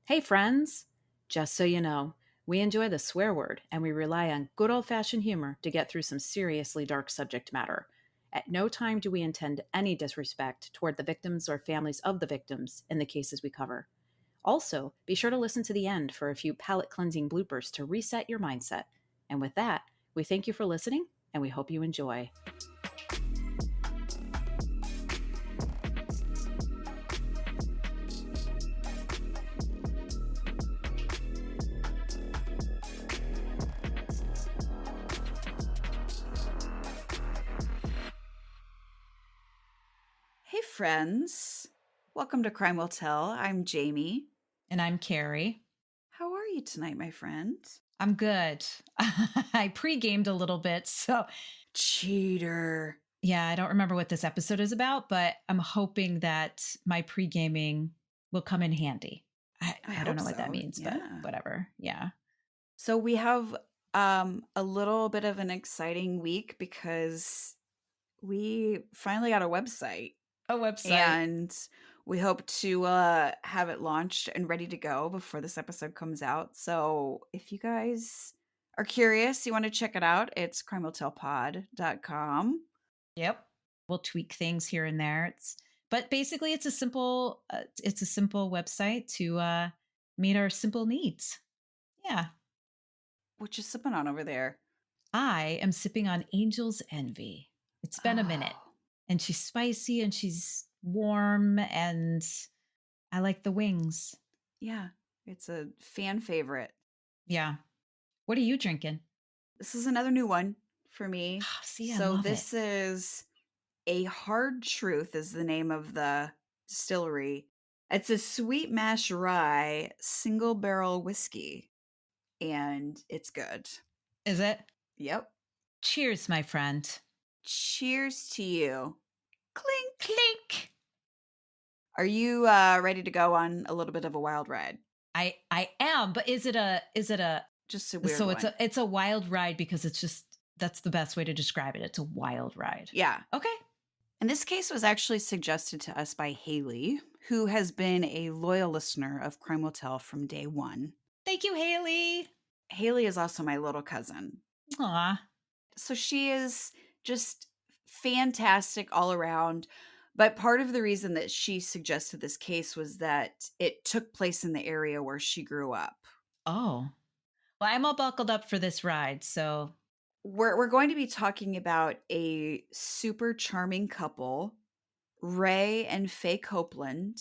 Hey, friends! Just so you know, we enjoy the swear word and we rely on good old fashioned humor to get through some seriously dark subject matter. At no time do we intend any disrespect toward the victims or families of the victims in the cases we cover. Also, be sure to listen to the end for a few palate cleansing bloopers to reset your mindset. And with that, we thank you for listening and we hope you enjoy. Hey, friends. Welcome to Crime Will Tell. I'm Jami. And I'm Carrie. How are you tonight, my friend? I'm good. I pre-gamed a little bit, so Cheater. yeah, I don't remember what this episode is about, but I'm hoping that my pre-gaming will come in handy. I I don't hope know what that so. means, but Yeah. whatever. Yeah. So we have a little bit of an exciting week because we finally got a website A website. and we hope to have it launched and ready to go before this episode comes out. So if you guys are curious, you want to check it out, it's crimewilltellpod.com. Yep. We'll tweak things here and there. But basically it's a simple website to meet our simple needs. Yeah. What you sipping on over there? I am sipping on Angel's Envy. It's been a minute. Oh, And she's spicy and she's warm and I like the wings. yeah. It's a fan favorite. Yeah. What are you drinking? This is another new one for me. See, I So love it. this is A Hard Truth is the name of the distillery. It's a sweet mash rye single barrel whiskey and it's good. Is it? Yep. Cheers, my friend. Cheers to you. Clink. Clink. Are you ready to go on a little bit of a wild ride? I am, but is it a Just a weird so one. it's a wild ride because it's just that's the best way to describe it. It's a wild ride. Yeah. Okay. And this case was actually suggested to us by Haley, who has been a loyal listener of Crime Will Tell from day one. Thank you, Haley. Haley is also my little cousin. Aw. So she is just fantastic all around. But part of the reason that she suggested this case was that it took place in the area where she grew up. Oh. Well, I'm all buckled up for this ride, so We're going to be talking about a super charming couple, Ray and Faye Copeland,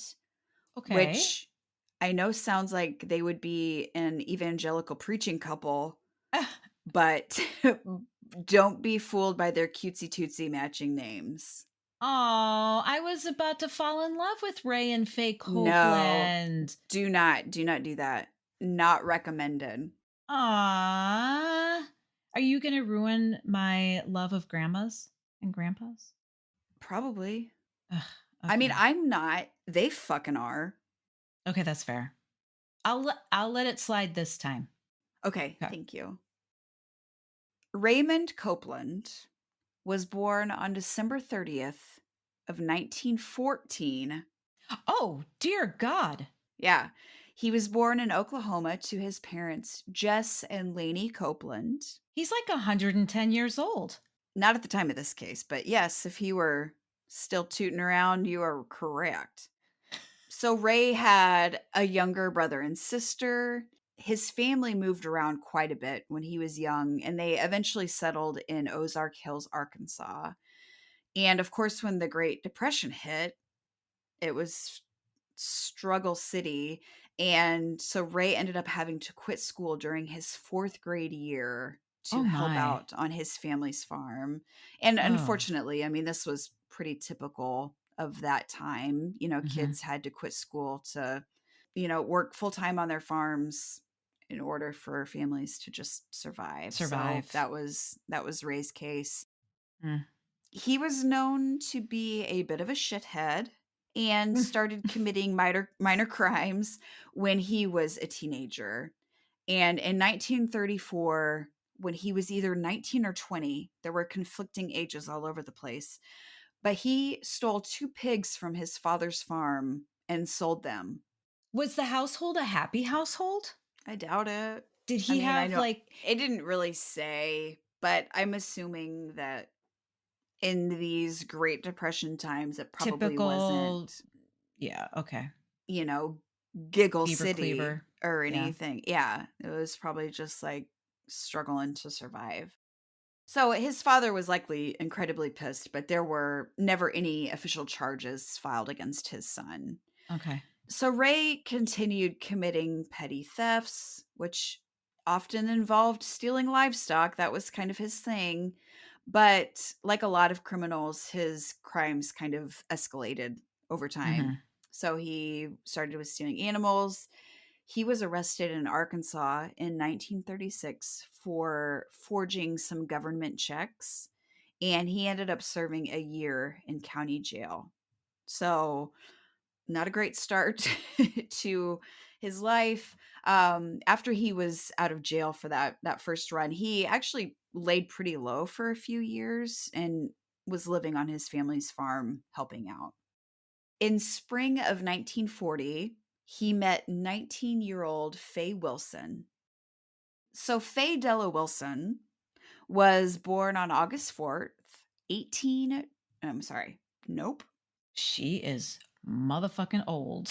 okay. which I know sounds like they would be an evangelical preaching couple, but don't be fooled by their cutesy tootsy matching names. Oh, I was about to fall in love with Ray and Faye No, Copeland. do not do that. Not recommended. Aw. Are you going to ruin my love of grandmas and grandpas? Probably. Ugh, I mean, okay. I'm not. They fucking are. Okay, that's fair. I'll let it slide this time. Okay, Okay. thank you. Raymond Copeland was born on December 30th of 1914. Oh, dear God. Yeah. He was born in Oklahoma to his parents, Jess and Laney Copeland. He's like 110 years old. Not at the time of this case, but yes, if he were still tooting around, you are correct. So Ray had a younger brother and sister. His family moved around quite a bit when he was young, and they eventually settled in Ozark Hills, Arkansas. And of course, when the Great Depression hit, it was struggle city. And so Ray ended up having to quit school during his fourth grade year to Oh, help my. out on his family's farm. And Oh. unfortunately, I mean, this was pretty typical of that time. You know, Hmm. kids had to quit school to, work full time on their farms in order for families to just survive. So Survive. that was Ray's case. Mm. He was known to be a bit of a shithead and started committing minor crimes when he was a teenager. And in 1934, when he was either 19 or 20, there were conflicting ages all over the place. But he stole two pigs from his father's farm and sold them. Was the household a happy household? I doubt it. Did I he mean, I have, know like, it didn't really say, but I'm assuming that in these Great Depression times, it probably wasn't, typical yeah, okay. you know, Giggle Beaver City cleaver. or Yeah. anything. Yeah, it was probably just like struggling to survive. So his father was likely incredibly pissed, but there were never any official charges filed against his son. Okay. So Ray continued committing petty thefts, which often involved stealing livestock. That was kind of his thing. But like a lot of criminals, his crimes kind of escalated over time. Mhm. So he started with stealing animals. He was arrested in Arkansas in 1936 for forging some government checks, and he ended up serving a year in county jail. So not a great start to his life. After he was out of jail for that first run, he actually laid pretty low for a few years and was living on his family's farm helping out. In spring of 1940, he met 19-year-old Faye Wilson. So Faye Della Wilson was born on August 4th, 18 I'm sorry. Nope. She is motherfucking old.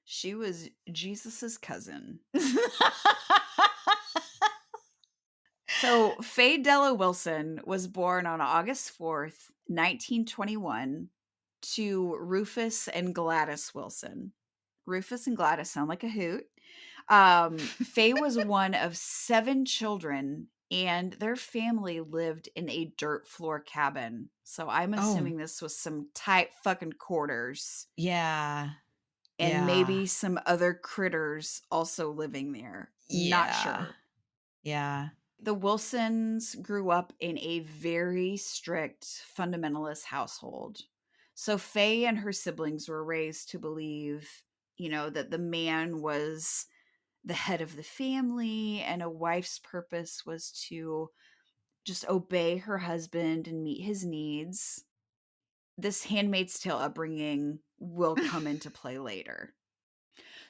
She was Jesus's cousin. So Faye Della Wilson was born on August 4th, 1921, to Rufus and Gladys Wilson. Rufus and Gladys sound like a hoot. Faye was one of 7 children, and their family lived in a dirt floor cabin. So I'm Oh, assuming this was some tight fucking quarters yeah. and Yeah. maybe some other critters also living there. Not Yeah. sure. Yeah. The Wilsons grew up in a very strict fundamentalist household. So Faye and her siblings were raised to believe, that the man was the head of the family and a wife's purpose was to just obey her husband and meet his needs. This Handmaid's Tale upbringing will come into play later.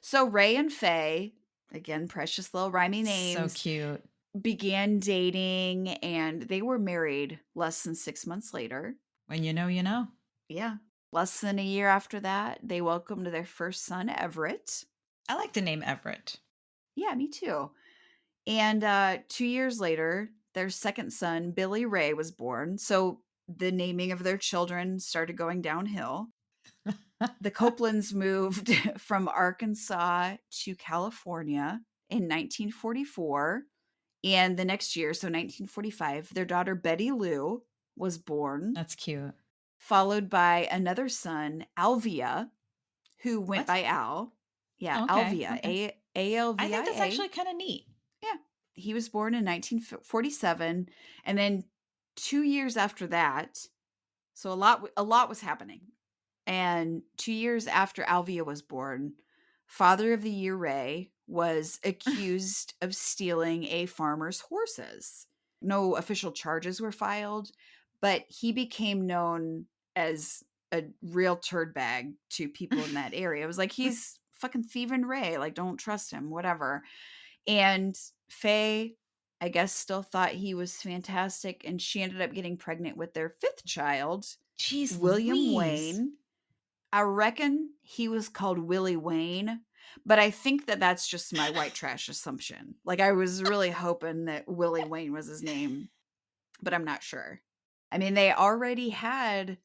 So Ray and Faye, again, precious little rhymey So names, cute. began dating and they were married less than 6 months later. When you know, you know. Yeah. Less than a year after that, they welcomed their first son, Everett. I like the name Everett. Yeah, me too. And 2 years later, their second son, Billy Ray, was born. So the naming of their children started going downhill. The Copelands moved from Arkansas to California in 1944. And the next year, so 1945, their daughter Betty Lou was born, That's cute. followed by another son, Alvia, who went What? by Al. Yeah, Oh, okay. Alvia, Okay. A L I V I think that's A. actually kind of neat. Yeah, he was born in 1947, and then 2 years after that, so a lot was happening. And 2 years after Alvia was born, Father of the Year Ray was accused of stealing a farmer's horses. No official charges were filed, but he became known as a real turd bag to people in that area. It was like, he's fucking thieving Ray. Like, don't trust him, whatever. And Faye, I guess, still thought he was fantastic. And she ended up getting pregnant with their 5th child, Jeez William Louise. Wayne. I reckon he was called Willie Wayne, but I think that that's just my white trash assumption. Like, I was really hoping that Willie Wayne was his name, but I'm not sure. I mean, they already had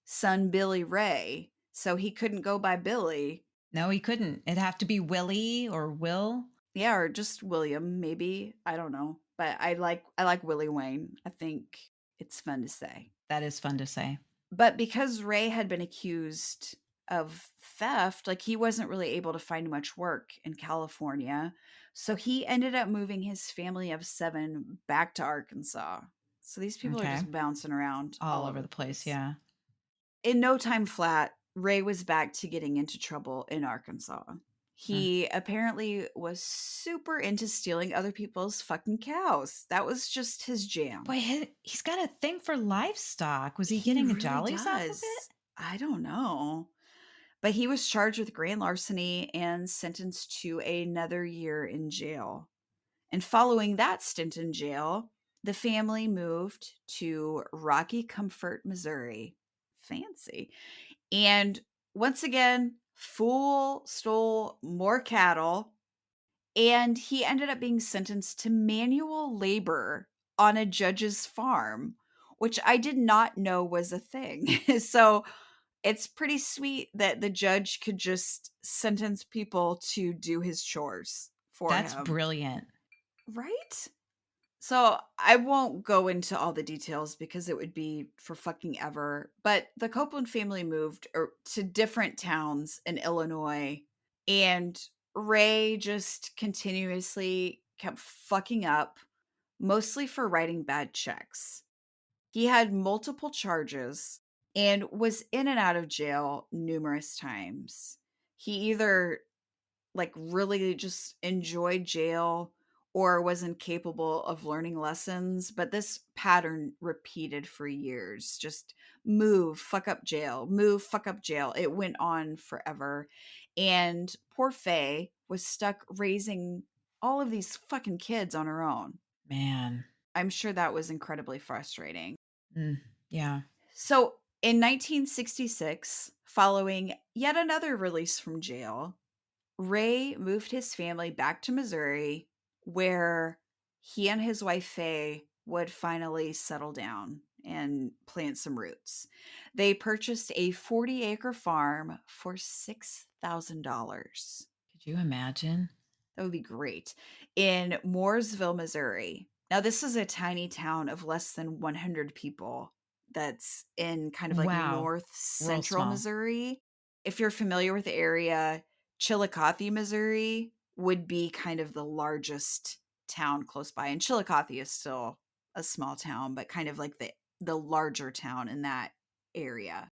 son Billy Ray, so he couldn't go by Billy. No, he couldn't. It'd have to be Willie or Will. Yeah, or just William, maybe. I don't know. But I like Willie Wayne. I think it's fun to say. That is fun to say. But because Ray had been accused of theft, like, he wasn't really able to find much work in California. So he ended up moving his family of 7 back to Arkansas. So these people are Okay. just bouncing around All all over over the the place. place. Yeah. In no time flat, Ray was back to getting into trouble in Arkansas. Mm. He apparently was super into stealing other people's fucking cows. That was just his jam. Boy, he's got a thing for livestock. Was he He getting really jollies off of does. it? I don't know. But he was charged with grand larceny and sentenced to another year in jail. And following that stint in jail, the family moved to Rocky Comfort, Missouri. Fancy. And once again, Fool stole more cattle, and he ended up being sentenced to manual labor on a judge's farm, which I did not know was a thing. So it's pretty sweet that the judge could just sentence people to do his chores for That's him. brilliant. Right? So I won't go into all the details because it would be for fucking ever. But the Copeland family moved to different towns in Illinois, and Ray just continuously kept fucking up, mostly for writing bad checks. He had multiple charges and was in and out of jail numerous times. He either like really just enjoyed jail or was incapable of learning lessons, but this pattern repeated for years. Just move, fuck up jail, move, fuck up jail. It went on forever. And poor Faye was stuck raising all of these fucking kids on her own. Man. I'm sure that was incredibly frustrating. Mm, yeah. So in 1966, following yet another release from jail, Ray moved his family back to Missouri, where he and his wife Faye would finally settle down and plant some roots. They purchased a 40-acre farm for $6,000. Could you imagine? That would be great. In Mooresville, Missouri. Now, this is a tiny town of less than 100 people that's in kind of like Wow. north Real central small. Missouri. If you're familiar with the area, Chillicothe, Missouri would be kind of the largest town close by. And Chillicothe is still a small town, but kind of like the larger town in that area.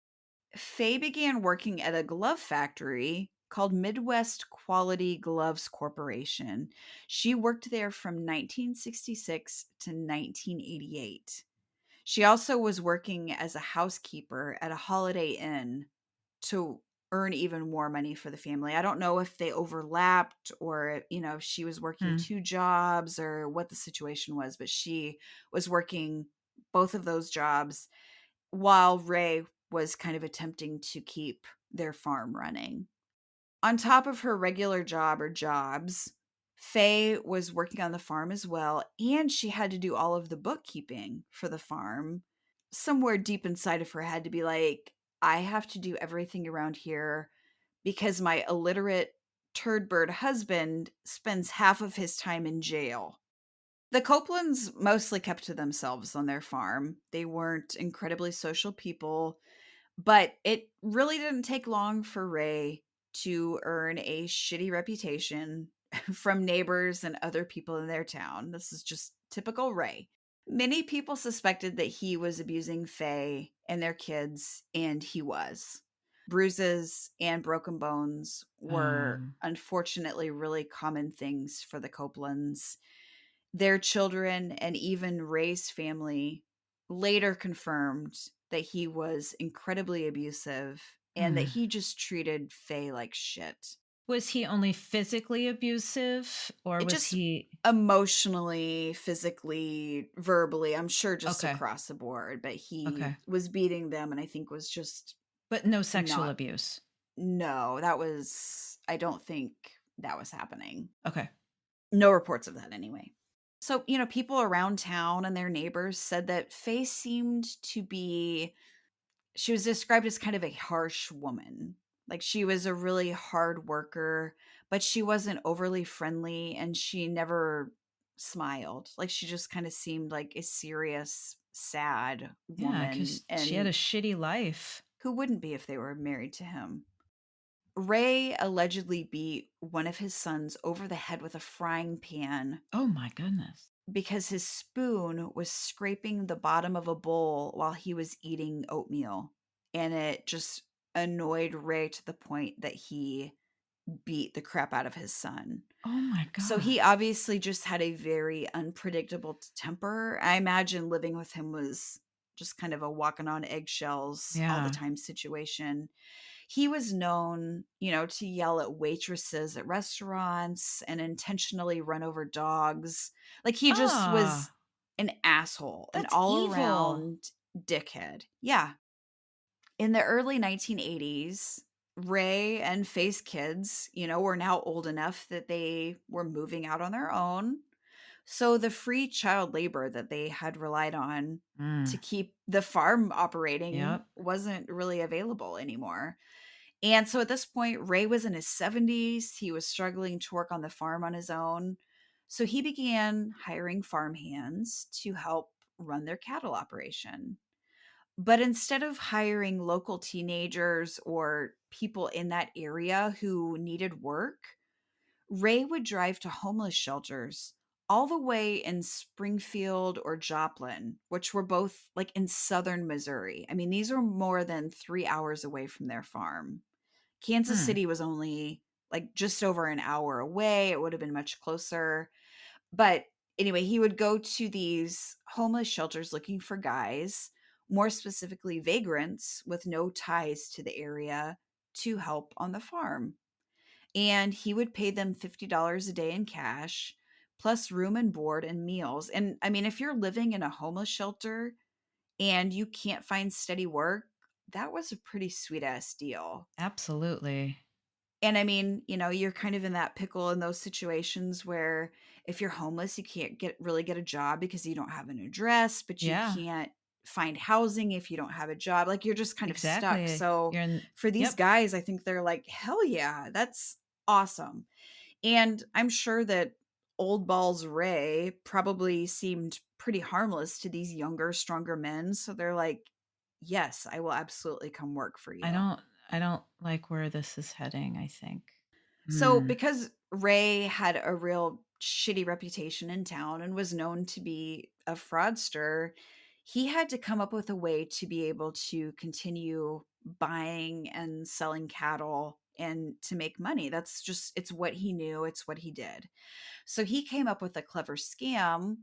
Faye began working at a glove factory called Midwest Quality Gloves Corporation. She worked there from 1966 to 1988. She also was working as a housekeeper at a Holiday Inn to earn even more money for the family. I don't know if they overlapped or, if she was working Hmm. two jobs or what the situation was, but she was working both of those jobs while Ray was kind of attempting to keep their farm running. On top of her regular job or jobs, Faye was working on the farm as well, and she had to do all of the bookkeeping for the farm. Somewhere deep inside of her had to be like, I have to do everything around here because my illiterate turd bird husband spends half of his time in jail. The Copelands mostly kept to themselves on their farm. They weren't incredibly social people, but it really didn't take long for Ray to earn a shitty reputation from neighbors and other people in their town. This is just typical Ray. Many people suspected that he was abusing Faye and their kids, and he was. Bruises and broken bones were Um, unfortunately really common things for the Copelands. Their children and even Ray's family later confirmed that he was incredibly abusive and that mm. he just treated Faye like shit. Was he only physically abusive or It was just he emotionally, physically, verbally, I'm sure just okay? across the board, but he Okay. was beating them and I think was just But no sexual not. abuse. No, I don't think that was happening. Okay. No reports of that anyway. So, people around town and their neighbors said that Faye seemed to be, she was described as kind of a harsh woman. Like she was a really hard worker, but she wasn't overly friendly and she never smiled. Like she just kind of seemed like a serious, sad Yeah, woman. because she had a And shitty life. who wouldn't be if they were married to him? Ray allegedly beat one of his sons over the head with a frying pan Oh my goodness. because his spoon was scraping the bottom of a bowl while he was eating oatmeal. And it just annoyed Ray to the point that he beat the crap out of his son. Oh my So god. he obviously just had a very unpredictable temper. I imagine living with him was just kind of a walking on eggshells all the Yeah. time situation. He was known, to yell at waitresses at restaurants and intentionally run over dogs. Like he just was Ah, an asshole, an that's all evil. around dickhead. Yeah. In the early 1980s, Ray and Faye's kids, were now old enough that they were moving out on their own. So the free child labor that they had relied on to Mm, keep the farm operating yep. wasn't really available anymore. And so at this point, Ray was in his 70s. He was struggling to work on the farm on his own. So he began hiring farm hands to help run their cattle operation. But instead of hiring local teenagers or people in that area who needed work, Ray would drive to homeless shelters all the way in Springfield or Joplin, which were both like in southern Missouri. I mean, these were more than 3 hours away from their farm. Kansas Hmm. City was only like just over an hour away. It would have been much closer. But anyway, he would go to these homeless shelters looking for guys, more specifically vagrants with no ties to the area, to help on the farm. And he would pay them $50 a day in cash, plus room and board and meals. And I mean, if you're living in a homeless shelter and you can't find steady work, that was a pretty sweet ass deal. Absolutely. And I mean, you're kind of in that pickle in those situations where if you're homeless, you can't get a job because you don't have an address, but you Yeah, can't find housing if you don't have a job. Like you're just kind of stuck. exactly. So You're in, for these yep. guys, I think they're like, hell yeah, that's awesome. And I'm sure that old balls Ray probably seemed pretty harmless to these younger, stronger men. So they're like, yes, I will absolutely come work for I you. don't, I don't like where this is heading, I think. So, Hmm. because Ray had a real shitty reputation in town and was known to be a fraudster, he had to come up with a way to be able to continue buying and selling cattle and to make money. It's what he knew, it's what he did. So, he came up with a clever scam,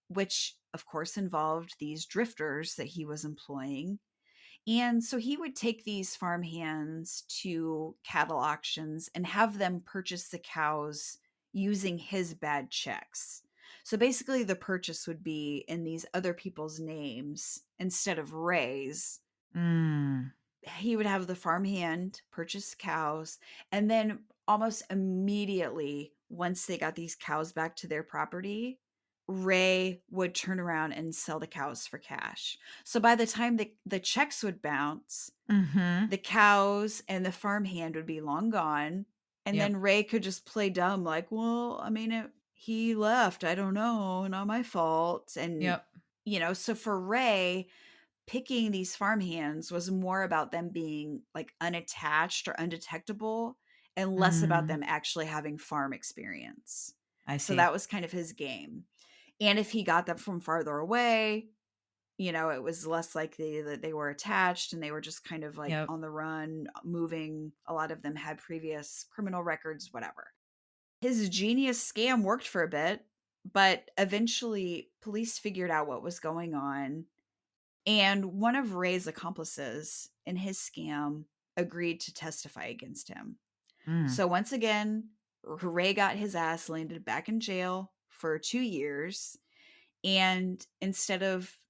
which of course involved these drifters that he was employing, and so he would take these farm hands to cattle auctions and have them purchase the cows using his bad checks. So basically, the purchase would be in these other people's names instead of Ray's. Mm, He would have the farm hand purchase cows, and then almost immediately, once they got these cows back to their property, Ray would turn around and sell the cows for cash. So by the time the checks would bounce, mm-hmm. the cows and the farm hand would be long gone. And Yep. then Ray could just play dumb, like, well, I mean, he left. I don't know. Not my fault. And, Yep. so for Ray, picking these farm hands was more about them being like unattached or undetectable and less about Mm, them actually having farm experience. I So see. that was kind of his game. And if he got them from farther away, it was less likely that they were attached and they were just kind of like Yep. on the run, moving. A lot of them had previous criminal records, whatever. His genius scam worked for a bit, but eventually police figured out what was going on. And one of Ray's accomplices in his scam agreed to testify against him. Mm, So once again, Ray got his ass landed back in jail for 2 years. And instead of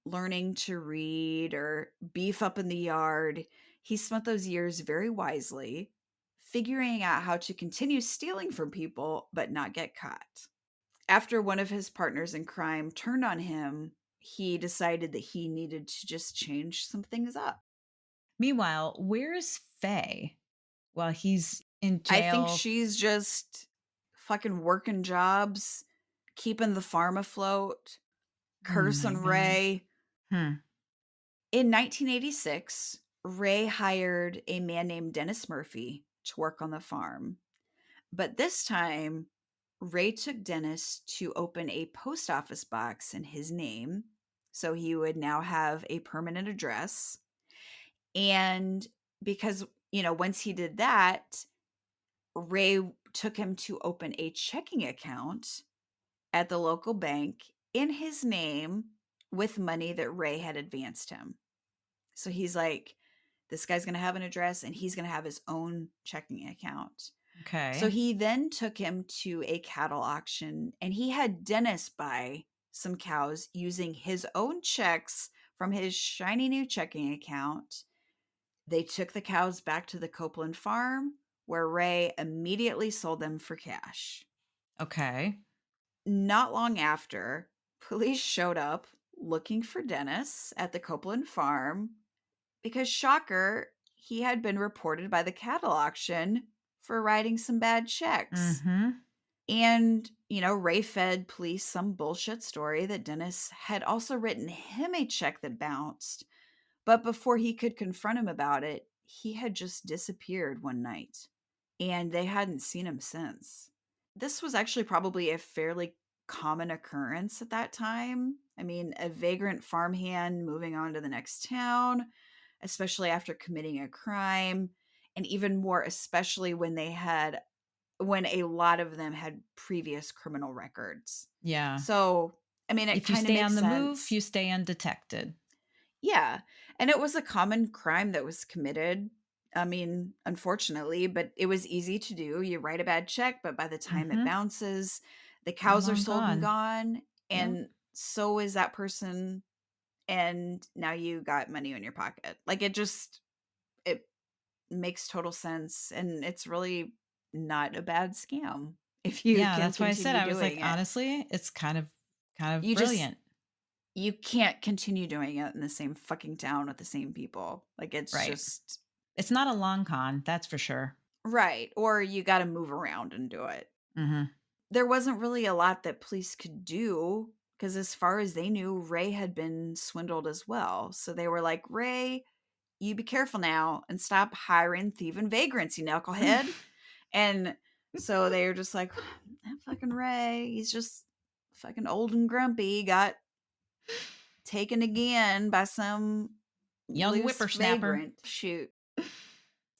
learning to read or beef up in the yard, he spent those years very wisely, figuring out how to continue stealing from people but not get caught. After one of his partners in crime turned on him, he decided that he needed to just change some things up. meanwhile, where's Faye while he's in I think jail? she's just fucking working jobs, keeping the farm afloat, Oh my cursing God. Ray. Hmm. In 1986, Ray hired a man named Dennis Murphy to work on the farm. But this time, Ray took Dennis to open a post office box in his name. So he would now have a permanent address. And because, once he did that, Ray took him to open a checking account at the local bank in his name with money that Ray had advanced him. So he's like, This guy's going to have an address and he's going to have his own checking account. So Okay. he then took him to a cattle auction and he had Dennis buy some cows using his own checks from his shiny new checking account. They took the cows back to the Copeland farm where Ray immediately sold them for cash. Okay. Not long after, police showed up looking for Dennis at the Copeland farm because, shocker, he had been reported by the cattle auction for writing some bad checks. Mm-hmm. And, Ray fed police some bullshit story that Dennis had also written him a check that bounced. But before he could confront him about it, he had just disappeared one night. And they hadn't seen him since. This was actually probably a fairly common occurrence at that time. I mean, a vagrant farmhand moving on to the next town, especially after committing a crime, and even more, especially when a lot of them had previous criminal records. Yeah. So, I mean, it If you kind of stay makes on the move, sense. you stay undetected. Yeah. And it was a common crime that was committed. I mean, unfortunately, but it was easy to do. You write a bad check, but by the time it Mm-hmm. bounces, the You're cows are long sold and gone. gone. Yeah. And so is that person. And now you got money in your pocket. Like it makes total sense. And it's really not a bad scam if you Yeah, can that's why I said continue I was like, doing it. honestly, it's kind of You just brilliant. you can't continue doing it in the same fucking town with the same people. Like it's Right. just It's not a long con, that's for sure. right. Or you got to move around and do it. Mm-hmm. There wasn't really a lot that police could do because, as far as they knew, Ray had been swindled as well. So they were like, Ray, you be careful now and stop hiring thieving vagrants, you knucklehead. And so they were just like, that fucking Ray, he's just fucking old and grumpy, got taken again by some Young loose whippersnapper. vagrant. Shoot.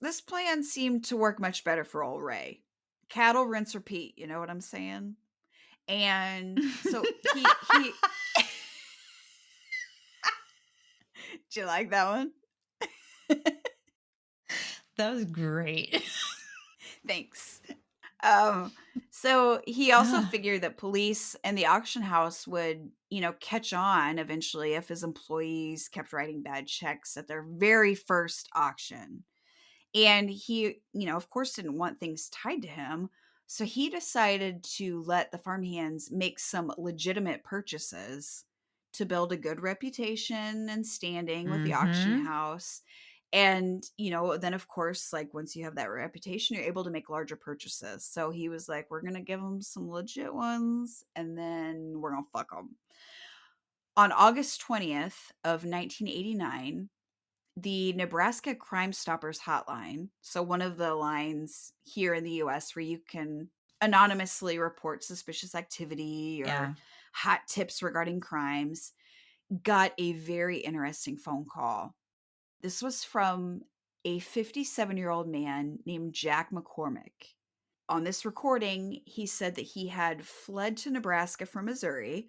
This plan seemed to work much better for old Ray. Cattle rinse repeat, you know what I'm saying? And so he do you like that one? That was great. Thanks. So he also figured that police and the auction house would, catch on eventually if his employees kept writing bad checks at their very first auction. And he, of course, didn't want things tied to him. So he decided to let the farmhands make some legitimate purchases to build a good reputation and standing with the auction Mm-hmm. house. And, then of course, like once you have that reputation, you're able to make larger purchases. So he was like, we're going to give them some legit ones and then we're going to fuck them. On August 20th of 1989, the Nebraska Crime Stoppers hotline, so one of the lines here in the US where you can anonymously report suspicious activity Yeah. or hot tips regarding crimes, got a very interesting phone call. This was from a 57-year-old man named Jack McCormick. On this recording, he said that he had fled to Nebraska from Missouri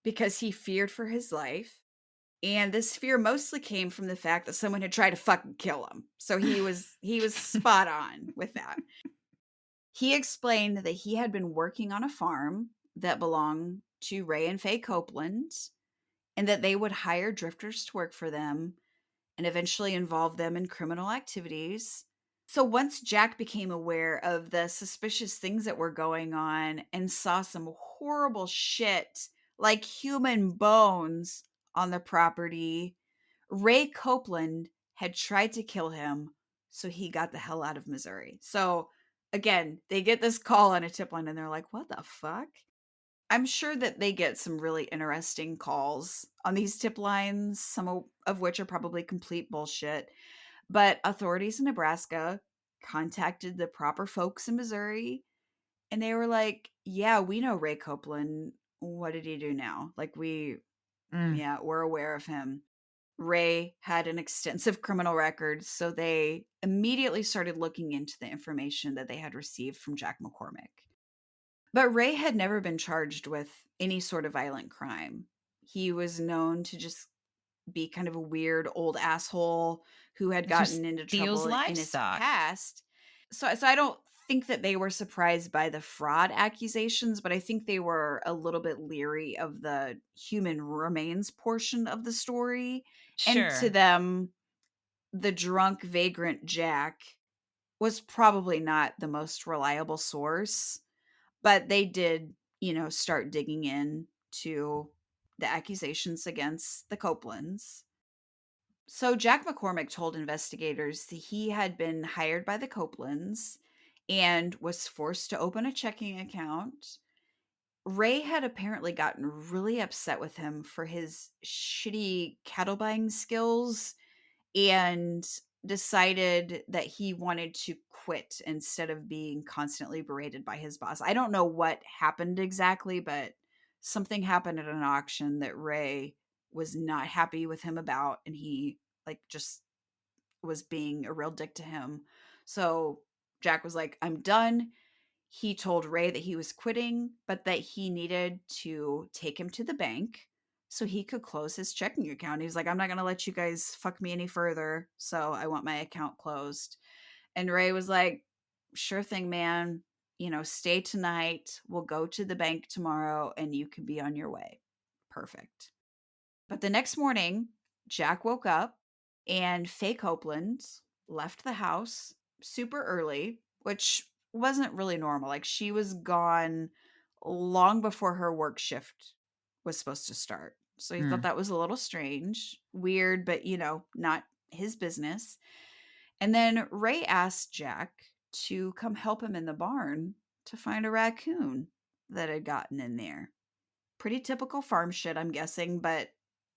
because he feared for his life. And this fear mostly came from the fact that someone had tried to fucking kill him. So he was spot on with that. He explained that he had been working on a farm that belonged to Ray and Faye Copeland and that they would hire drifters to work for them and eventually involve them in criminal activities. So once Jack became aware of the suspicious things that were going on and saw some horrible shit like human bones on the property, Ray Copeland had tried to kill him, so he got the hell out of Missouri. So again, they get this call on a tip line and they're like, what the fuck? I'm sure that they get some really interesting calls on these tip lines, some of which are probably complete bullshit. But authorities in Nebraska contacted the proper folks in Missouri and they were like, yeah, we know Ray Copeland. What did he do now? Like, Mm. yeah, we're aware of him. Ray had an extensive criminal record, so they immediately started looking into the information that they had received from Jack McCormick. But Ray had never been charged with any sort of violent crime. He was known to just be kind of a weird old asshole who had Just gotten into steals trouble in his livestock. past. So I don't think that they were surprised by the fraud accusations, but I think they were a little bit leery of the human remains portion of the story. And to Sure. them, the drunk vagrant Jack was probably not the most reliable source, but they did, start digging in to the accusations against the Copelands. So Jack McCormick told investigators that he had been hired by the Copelands and was forced to open a checking account. Ray had apparently gotten really upset with him for his shitty cattle buying skills and decided that he wanted to quit instead of being constantly berated by his boss. I don't know what happened exactly, but something happened at an auction that Ray was not happy with him about, and he just was being a real dick to him. So Jack was like, "I'm done." He told Ray that he was quitting, but that he needed to take him to the bank so he could close his checking account. He was like, "I'm not going to let you guys fuck me any further. So I want my account closed." And Ray was like, "Sure thing, man. Stay tonight. We'll go to the bank tomorrow and you can be on your way." Perfect. But the next morning, Jack woke up and Faye Copeland left the house super early, which wasn't really normal. Like, she was gone long before her work shift was supposed to start. So he thought Hmm. that was a little strange, weird, but not his business. And then Ray asked Jack to come help him in the barn to find a raccoon that had gotten in there. Pretty typical farm shit, I'm guessing, but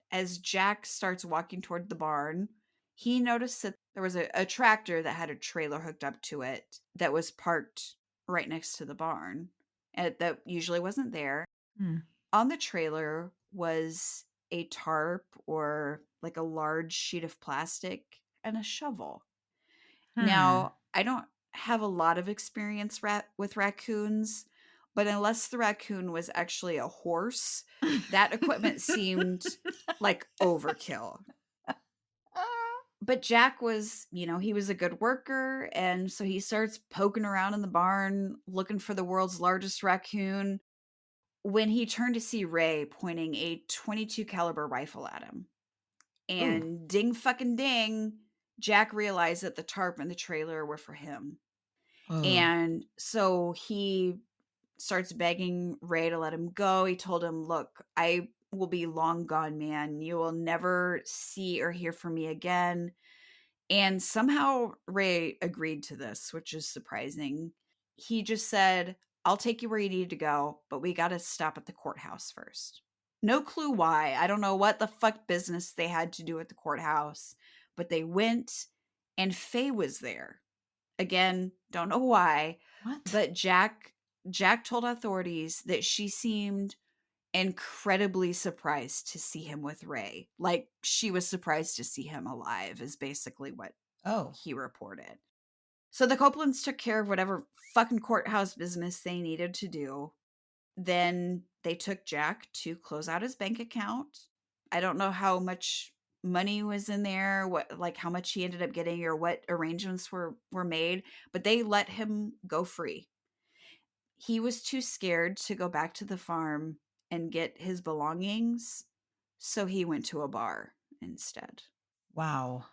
as Jack starts walking toward the barn, he noticed that there was a tractor that had a trailer hooked up to it that was parked right next to the barn. And that usually wasn't there. Hmm. On the trailer was a tarp or like a large sheet of plastic and a shovel. Hmm. Now, I don't have a lot of experience with raccoons, but unless the raccoon was actually a horse, that equipment seemed like overkill. But Jack was, he was a good worker. And so he starts poking around in the barn looking for the world's largest raccoon when he turned to see Ray pointing a 22 caliber rifle at him. Ooh. And ding fucking ding, Jack realized that the tarp and the trailer were for him. Oh. And so he starts begging Ray to let him go. He told him, "Look, I will be long gone, man. You will never see or hear from me again." And somehow Ray agreed to this, which is surprising. He just said, "I'll take you where you need to go, but we got to stop at the courthouse first." No clue why. I don't know what the fuck business they had to do at the courthouse, but they went and Faye was there. Again, don't know why, What? but Jack told authorities that she seemed incredibly surprised to see him with Ray. Like, she was surprised to see him alive, is basically what Oh. he reported. So the Copelands took care of whatever fucking courthouse business they needed to do. Then they took Jack to close out his bank account. I don't know how much money was in there, what like how much he ended up getting or what arrangements were made, but they let him go free. He was too scared to go back to the farm and get his belongings, so he went to a bar instead. Wow.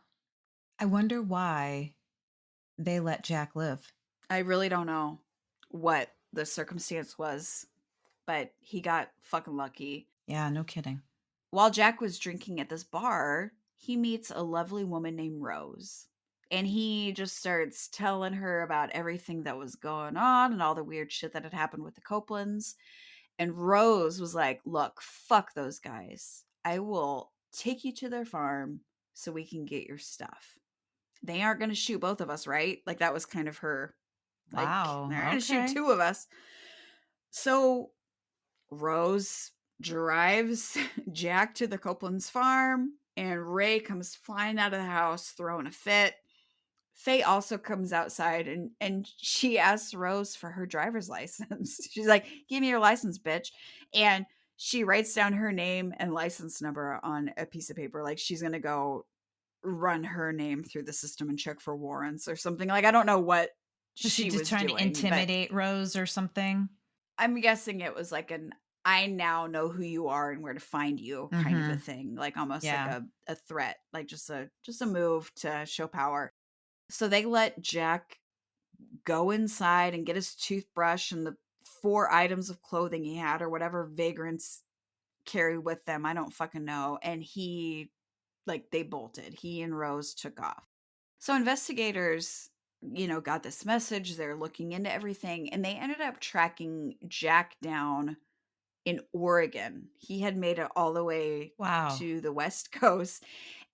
I wonder why they let Jack live. I really don't know what the circumstance was, but he got fucking lucky. Yeah, no kidding. While Jack was drinking at this bar, he meets a lovely woman named Rose. And he just starts telling her about everything that was going on and all the weird shit that had happened with the Copelands. And Rose was like, "Look, fuck those guys. I will take you to their farm so we can get your stuff. They aren't going to shoot both of us, right?" Like, that was kind of her, like, "They're Wow. going to shoot Okay. two of us." So Rose drives Jack to the Copeland's farm, and Ray comes flying out of the house throwing a fit. Faye also comes outside and she asks Rose for her driver's license. She's like, "Give me your license, bitch." And She writes down her name and license number on a piece of paper. Like she's going to go run her name through the system and check for warrants or something. Like I don't know what Was she she just was trying to doing, but intimidate Rose or something? I'm guessing it was like an I now know who you are and where to find you kind of a Mhm. thing, like almost like Yeah. a threat, like just a move to show power. So they let Jack go inside and get his toothbrush and the 4 items of clothing he had or whatever vagrants carry with them. I don't fucking know. And they bolted. He and Rose took off. So investigators, got this message. They're looking into everything and they ended up tracking Jack down in Oregon. He had made it all the way Wow. to the West Coast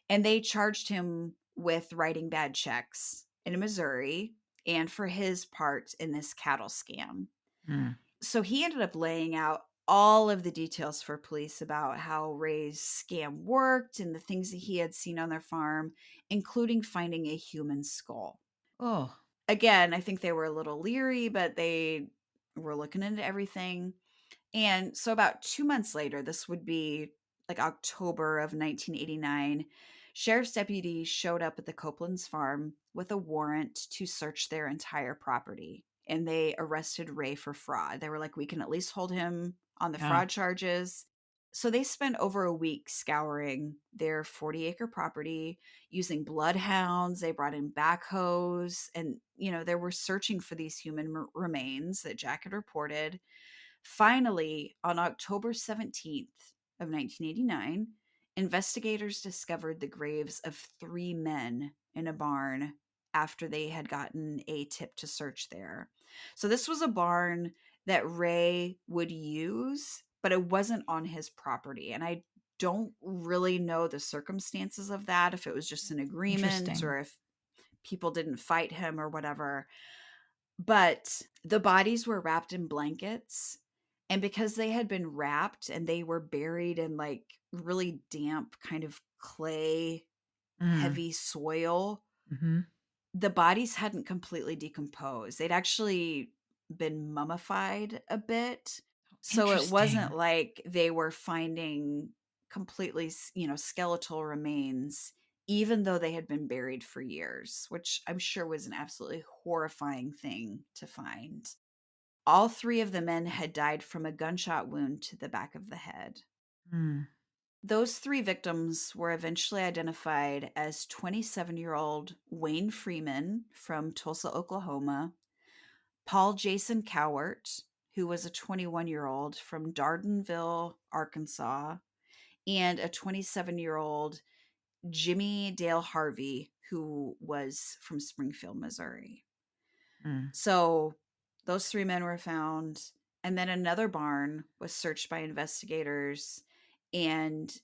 and they charged him with writing bad checks in Missouri and for his part in this cattle scam. Mm. So he ended up laying out all of the details for police about how Ray's scam worked and the things that he had seen on their farm, including finding a human skull. Oh. Again, I think they were a little leery, but they were looking into everything. And so about 2 months later, this would be like October of 1989, sheriff's deputies showed up at the Copeland's farm with a warrant to search their entire property. And they arrested Ray for fraud. They were like, we can at least hold him on the Yeah. fraud charges. So they spent over a week scouring their 40-acre property using bloodhounds. They brought in backhoes and, they were searching for these human remains that Jack had reported. Finally, on October 17th of 1989, investigators discovered the graves of 3 men in a barn after they had gotten a tip to search there. So this was a barn that Ray would use, but it wasn't on his property. And I don't really know the circumstances of that, if it was just an agreement Interesting. or if people didn't fight him or whatever. But the bodies were wrapped in blankets. And because they had been wrapped and they were buried in like really damp, kind of clay, Mm. heavy soil, Mhm. the bodies hadn't completely decomposed. They'd actually been mummified a bit. So it wasn't Interesting. like they were finding completely, skeletal remains, even though they had been buried for years, which I'm sure was an absolutely horrifying thing to find. All 3 of the men had died from a gunshot wound to the back of the head. Mm. Those 3 victims were eventually identified as 27-year-old Wayne Freeman from Tulsa, Oklahoma, Paul Jason Cowart, who was a 21-year-old from Dardenville, Arkansas, and a 27-year-old Jimmy Dale Harvey, who was from Springfield, Missouri. Mm. So those 3 men were found. And then another barn was searched by investigators. And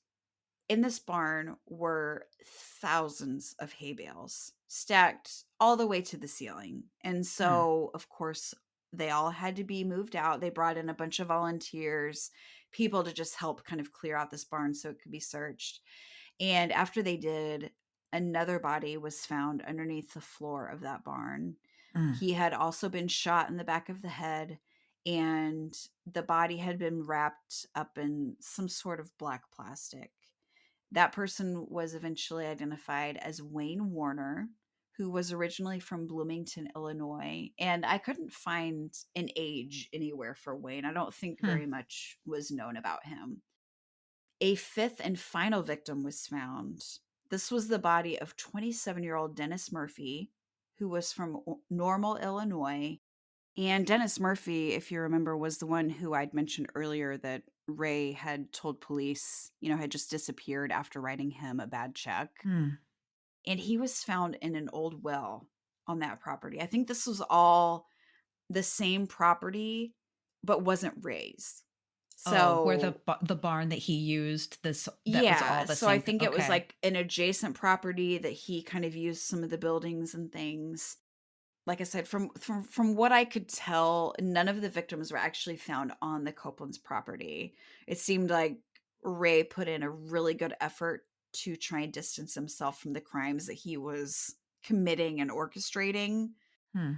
in this barn were thousands of hay bales stacked all the way to the ceiling. And Mm. so, of course, they all had to be moved out. They brought in a bunch of volunteers, people to just help kind of clear out this barn so it could be searched. And after they did, another body was found underneath the floor of that barn. Mm. He had also been shot in the back of the head, and the body had been wrapped up in some sort of black plastic. That person was eventually identified as Wayne Warner, who was originally from Bloomington, Illinois. And I couldn't find an age anywhere for Wayne. I don't think Hmm. very much was known about him. A 5th and final victim was found. This was the body of 27-year-old Dennis Murphy, who was from Normal, Illinois. And Dennis Murphy, if you remember, was the one who I'd mentioned earlier that Ray had told police, had just disappeared after writing him a bad check. Mm. And he was found in an old well on that property. I think this was all the same property, but wasn't Ray's. Oh, where So the barn that he used, that was all yeah, the so I same think it was okay. like an adjacent property that he kind of used some of the buildings and things. Like I said, from what I could tell, none of the victims were actually found on the Copeland's property. It seemed like Ray put in a really good effort to try and distance himself from the crimes that he was committing and orchestrating. Hmm.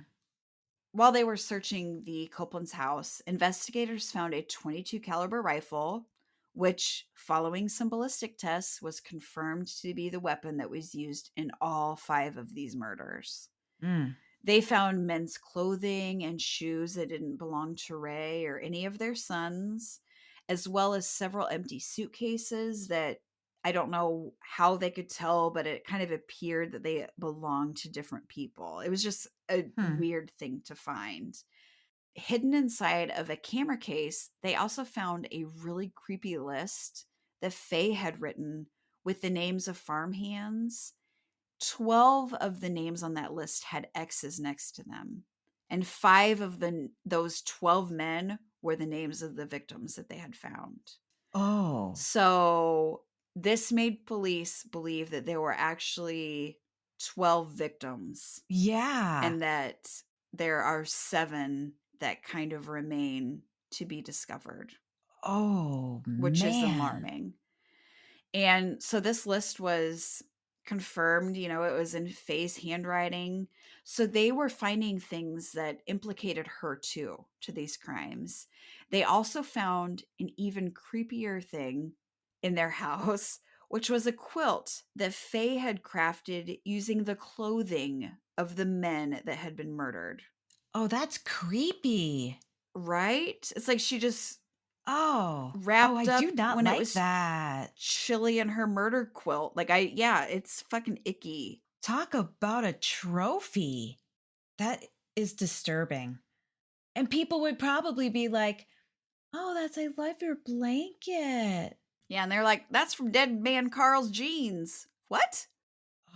while they were searching the Copeland's house, investigators found a 22 caliber rifle, which, following some ballistic tests, was confirmed to be the weapon that was used in all 5 of these murders. Mm. They found men's clothing and shoes that didn't belong to Ray or any of their sons, as well as several empty suitcases that I don't know how they could tell, but it kind of appeared that they belonged to different people. It was just a Hmm. weird thing to find. Hidden inside of a camera case, they also found a really creepy list that Faye had written with the names of farmhands. 12 of the names on that list had X's next to them. And 5 of those 12 men were the names of the victims that they had found. Oh, So this made police believe that there were actually 12 victims yeah. and that there are 7 that kind of remain to be discovered, Oh, which is man. alarming. And so this list was confirmed, it was in Faye's handwriting. So they were finding things that implicated her too to these crimes. They also found an even creepier thing in their house, which was a quilt that Faye had crafted using the clothing of the men that had been murdered. Oh, that's creepy. Right? It's like she just Oh. Oh, I wrapped do up not when it like was that. chilly in her murder quilt. Like yeah, it's fucking icky. Talk about a trophy. That is disturbing. And people would probably be like, "Oh, I love your blanket." Yeah, and they're like, that's from Dead Man Carl's jeans. What?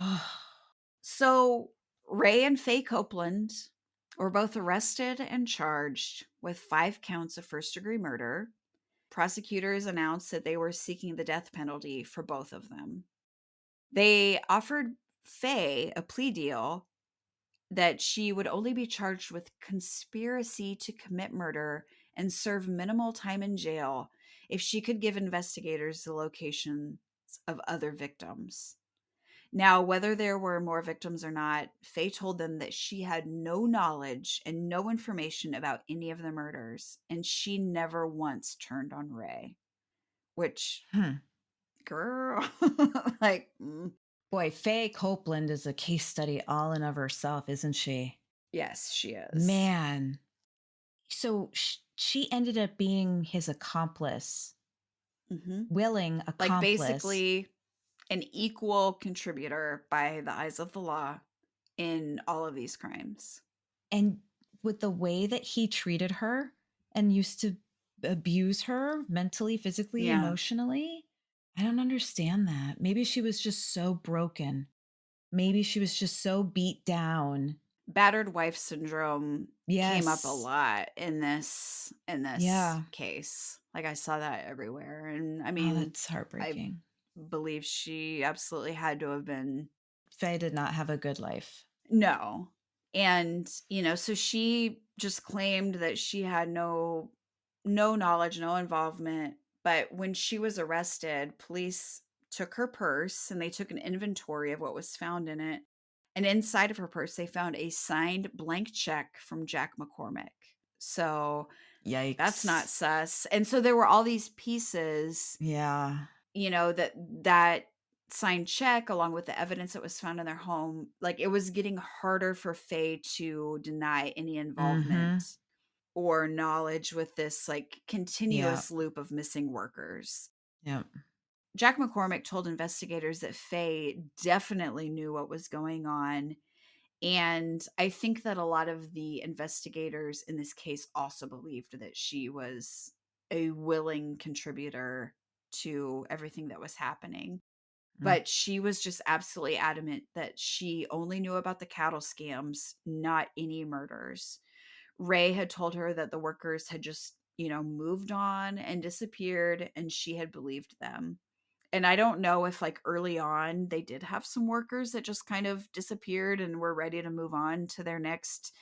Oh, So Ray and Faye Copeland were both arrested and charged with 5 counts of first degree murder. Prosecutors announced that they were seeking the death penalty for both of them. They offered Faye a plea deal that she would only be charged with conspiracy to commit murder and serve minimal time in jail if she could give investigators the locations of other victims. Now, whether there were more victims or not, Faye told them that she had no knowledge and no information about any of the murders, and she never once turned on Ray. Which, hmm. girl, like, Boy, Faye Copeland is a case study all in of herself, isn't she? yes, she is. Man. So she ended up being his accomplice, Hmm. willing Like, accomplice. basically, an equal contributor by the eyes of the law in all of these crimes. And with the way that he treated her and used to abuse her mentally, physically, Yeah. emotionally, I don't understand that. Maybe she was just so broken. Maybe she was just so beat down. Battered wife syndrome came up a Yes. lot in this Yeah. case. Like, I saw that everywhere. And I Oh, mean, that's I heartbreaking. believe she absolutely had to have been. Faye did not have a good life. No. And, so she just claimed that she had no knowledge, no involvement, but when she was arrested, police took her purse and they took an inventory of what was found in it. And inside of her purse, they found a signed blank check from Jack McCormick. So that's not Yikes. sus. And so there were all these pieces, Yeah. that signed check along with the evidence that was found in their home, like it was getting harder for Faye to deny any Mm-hmm. involvement or knowledge with this like Yeah. continuous loop of missing workers. Yeah. Jack McCormick told investigators that Faye definitely knew what was going on. And I think that a lot of the investigators in this case also believed that she was a willing contributor to everything that was happening. Mm. But she was just absolutely adamant that she only knew about the cattle scams, not any murders. Ray had told her that the workers had just, moved on and disappeared, and she had believed them. And I don't know if, like, early on, they did have some workers that just kind of disappeared and were ready to move on to their next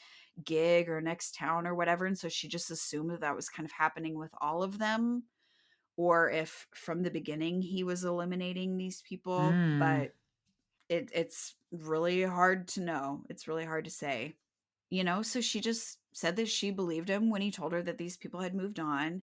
gig or next town or whatever. And so she just assumed that that was kind of happening with all of them, or if from the beginning he was eliminating these people. Mm. But it's really hard to know. It's really hard to say. So she just said that she believed him when he told her that these people had moved on.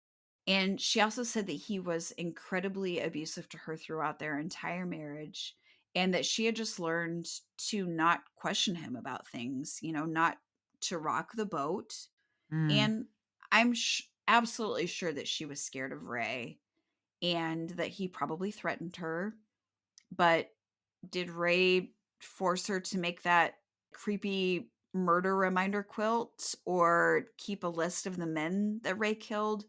And she also said that he was incredibly abusive to her throughout their entire marriage, and that she had just learned to not question him about things, not to rock the boat. Mm. And I'm absolutely sure that she was scared of Ray and that he probably threatened her. But did Ray force her to make that creepy murder reminder quilt or keep a list of the men that Ray killed?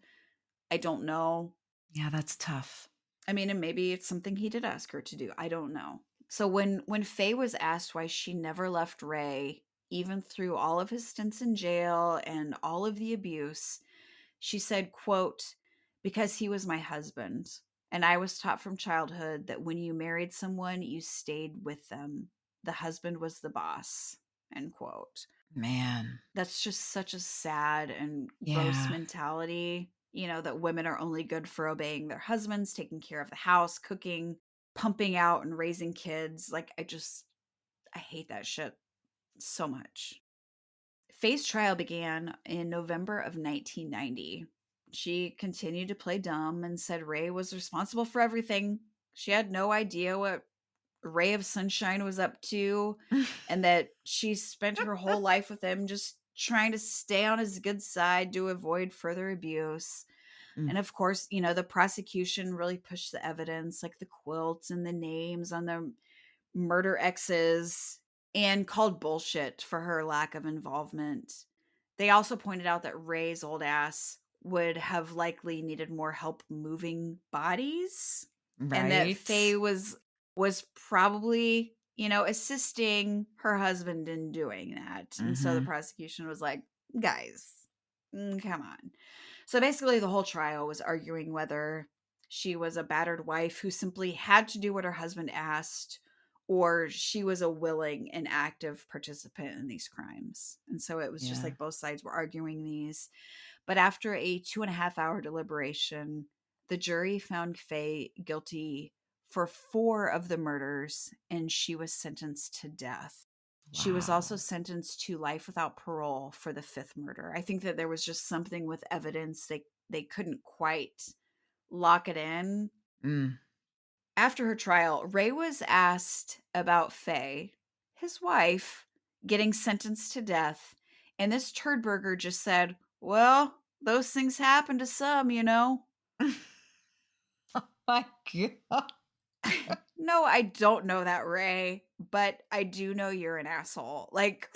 I don't know. Yeah, that's tough. I mean, and maybe it's something he did ask her to do. I don't know. So when Faye was asked why she never left Ray, even through all of his stints in jail and all of the abuse, she said, quote, "Because he was my husband, and I was taught from childhood that when you married someone, you stayed with them. The husband was the boss." End quote. Man. That's just such a sad and gross Yeah. mentality, that women are only good for obeying their husbands, taking care of the house, cooking, pumping out, and raising kids. Like, I hate that shit so much. Faye's trial began in November of 1990. She continued to play dumb and said Ray was responsible for everything. She had no idea what Ray of Sunshine was up to, and that she spent her whole life with him just trying to stay on his good side to avoid further abuse. Mm. And of course, the prosecution really pushed the evidence, like the quilts and the names on the murder exes, and called bullshit for her lack of involvement. They also pointed out that Ray's old ass would have likely needed more help moving bodies, and that Right. Faye was probably, assisting her husband in doing that. And so the Mm-hmm. prosecution was like, guys, come on. So basically the whole trial was arguing whether she was a battered wife who simply had to do what her husband asked, or she was a willing and active participant in these crimes. And so it was just Yeah. like both sides were arguing these. But after a 2.5 hour deliberation, the jury found Faye guilty for 4 of the murders, and she was sentenced to death. She was also Wow. sentenced to life without parole for the 5th murder. I think that there was just something with evidence they couldn't quite lock it in. Mm. After her trial, Ray was asked about Faye, his wife, getting sentenced to death, and this turdburger just said, "Well, those things happen to some, you know." Oh my God. No, I don't know that, Ray, but I do know you're an asshole. Like,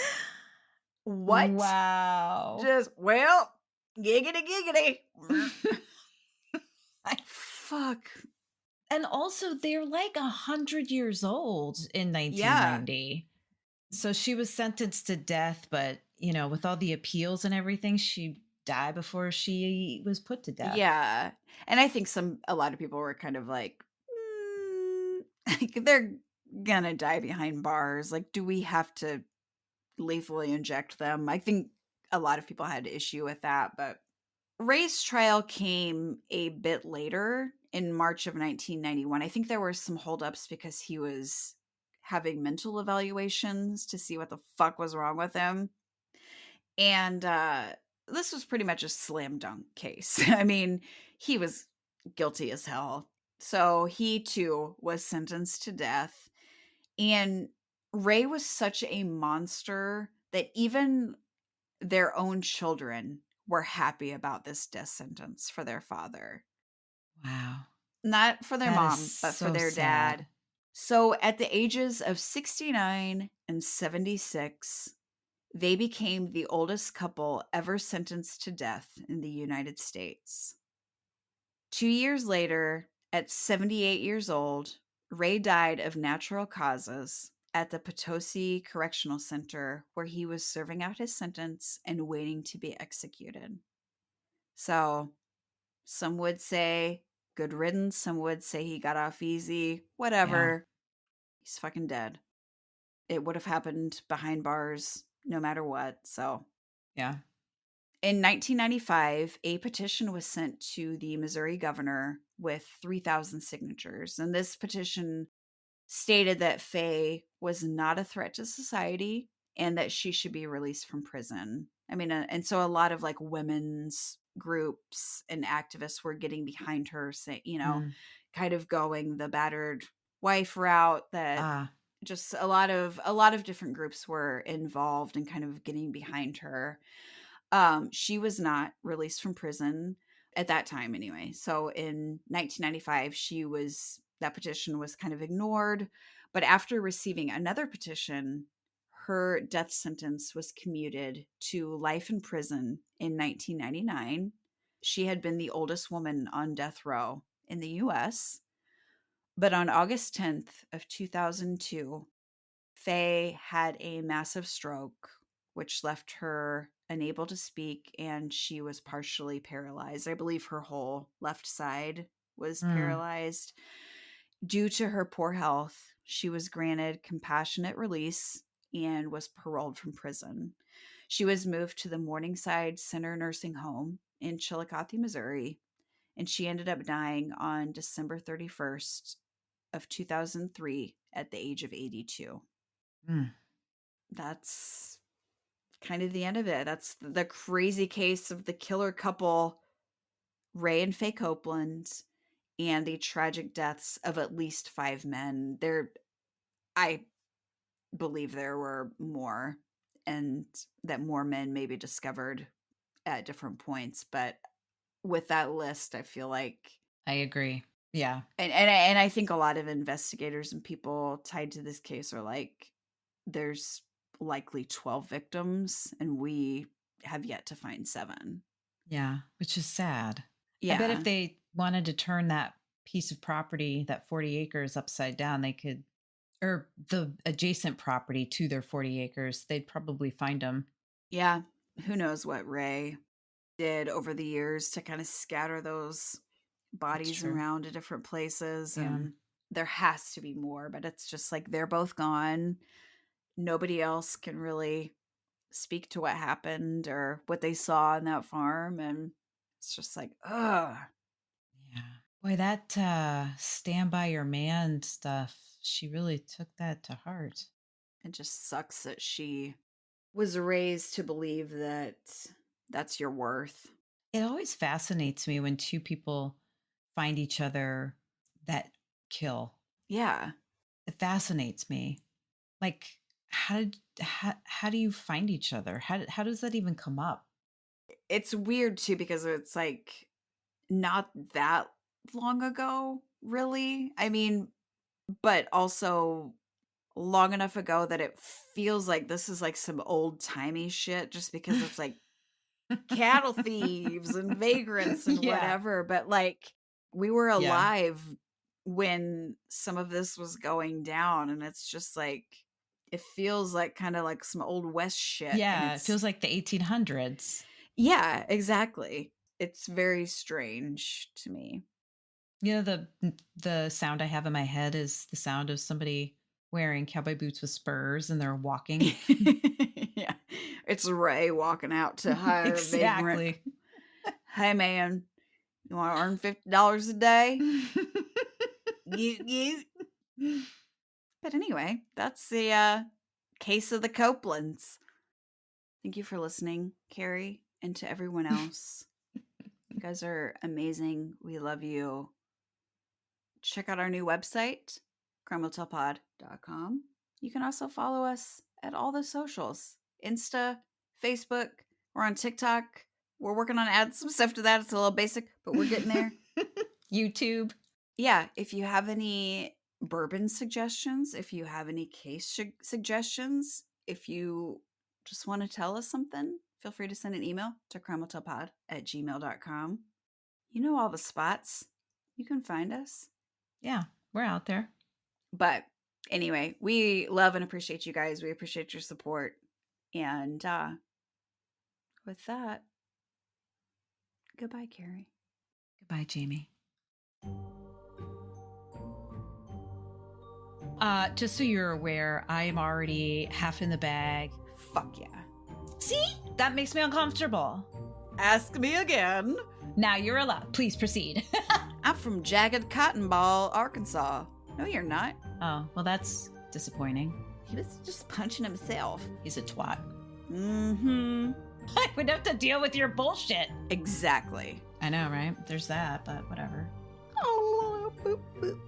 what? Wow. Just, well, giggity giggity. I- Fuck. and also, they're like 100 years old in Yeah. 1990. So she was sentenced to death, but with all the appeals and everything, she died before she was put to death. Yeah. And I think a lot of people were kind of like, like they're gonna die behind bars. Like, do we have to lethally inject them? I think a lot of people had issue with that, but Ray's trial came a bit later in March of 1991. I think there were some holdups because he was having mental evaluations to see what the fuck was wrong with him. And this was pretty much a slam dunk case. I mean, he was guilty as hell. So he too was sentenced to death. And Ray was such a monster that even their own children were happy about this death sentence for their father. Wow. Not for their That is mom, but for so their dad. sad. So at the ages of 69 and 76, they became the oldest couple ever sentenced to death in the United States. 2 years later, at 78 years old, Ray died of natural causes at the Potosi Correctional Center, where he was serving out his sentence and waiting to be executed. So, some would say good riddance, some would say he got off easy, Yeah. whatever. He's fucking dead. It would have happened behind bars no matter what. So, Yeah. in 1995, a petition was sent to the Missouri governor with 3,000 signatures. And this petition stated that Faye was not a threat to society and that she should be released from prison. I mean, and so a lot of like women's groups and activists were getting behind her, say, Mm. kind of going the battered wife route. That Ah. just a lot of different groups were involved and kind of getting behind her. She was not released from prison at that time anyway. So in 1995, that petition was kind of ignored. But after receiving another petition, her death sentence was commuted to life in prison in 1999. She had been the oldest woman on death row in the US. But on August 10th of 2002, Faye had a massive stroke, which left her unable to speak, and she was partially paralyzed. I believe her whole left side was Mm. paralyzed. Due to her poor health, she was granted compassionate release and was paroled from prison. She was moved to the Morningside Center Nursing Home in Chillicothe, Missouri, and she ended up dying on December 31st of 2003 at the age of 82. Mm. That's kind of the end of it. That's the crazy case of the killer couple, Ray and Faye Copeland, and the tragic deaths of at least 5 men. I believe there were more, and that more men may be discovered at different points. But with that list, I feel like, I agree. Yeah. and I think a lot of investigators and people tied to this case are like, there's likely 12 victims, and we have yet to find 7. Yeah. Which is sad. I bet if Yeah. they wanted to turn that piece of property, that 40 acres upside down, they could, or the adjacent property to their 40 acres, they'd probably find them. Yeah. Who knows what Ray did over the years to kind of scatter those That's bodies true. around to different places. Yeah. And there has to be more, but it's just like they're both gone. Nobody else can really speak to what happened or what they saw on that farm. And it's just like, ugh. Yeah. Boy, that stand by your man stuff, she really took that to heart. It just sucks that she was raised to believe that that's your worth. It always fascinates me when two people find each other that kill. Yeah. It fascinates me. Like, how do you find each other? How does that even come up? It's weird too because it's like not that long ago, really. I mean, but also long enough ago that it feels like this is like some old-timey shit just because it's like cattle thieves and vagrants and Yeah. whatever, but like we were Yeah. alive when some of this was going down, and it's just like it feels like kind of like some old west shit, and Yeah. It it's feels like the 1800s. yeah, exactly. It's very strange to me. You know, the sound I have in my head is the sound of somebody wearing cowboy boots with spurs and they're walking. Yeah. It's Ray walking out to hire a vagrant. Exactly. Hey man, you want to earn $50 a day? You. But anyway, that's the case of the Copelands. Thank you for listening, Carrie, and to everyone else. You guys are amazing. We love you. Check out our new website, crimehotelpod.com. You can also follow us at all the socials, Insta, Facebook. We're on TikTok. We're working on adding some stuff to that. It's a little basic, but we're getting there. YouTube. Yeah, if you have any bourbon suggestions, if you have any case suggestions, if you just want to tell us something, feel free to send an email to crimehotelpod@gmail.com. You know all the spots. You can find us. Yeah, we're out there. But anyway, we love and appreciate you guys. We appreciate your support. And with that, goodbye, Carrie. Goodbye, Jami. Just so you're aware, I am already half in the bag. Fuck yeah. See? That makes me uncomfortable. Ask me again. Now you're allowed. Please proceed. I'm from Jagged Cotton Ball, Arkansas. No, you're not. Oh, well, that's disappointing. He was just punching himself. He's a twat. Mm-hmm. We'd have to deal with your bullshit. Exactly. I know, right? There's that, but whatever. Oh, boop, boop.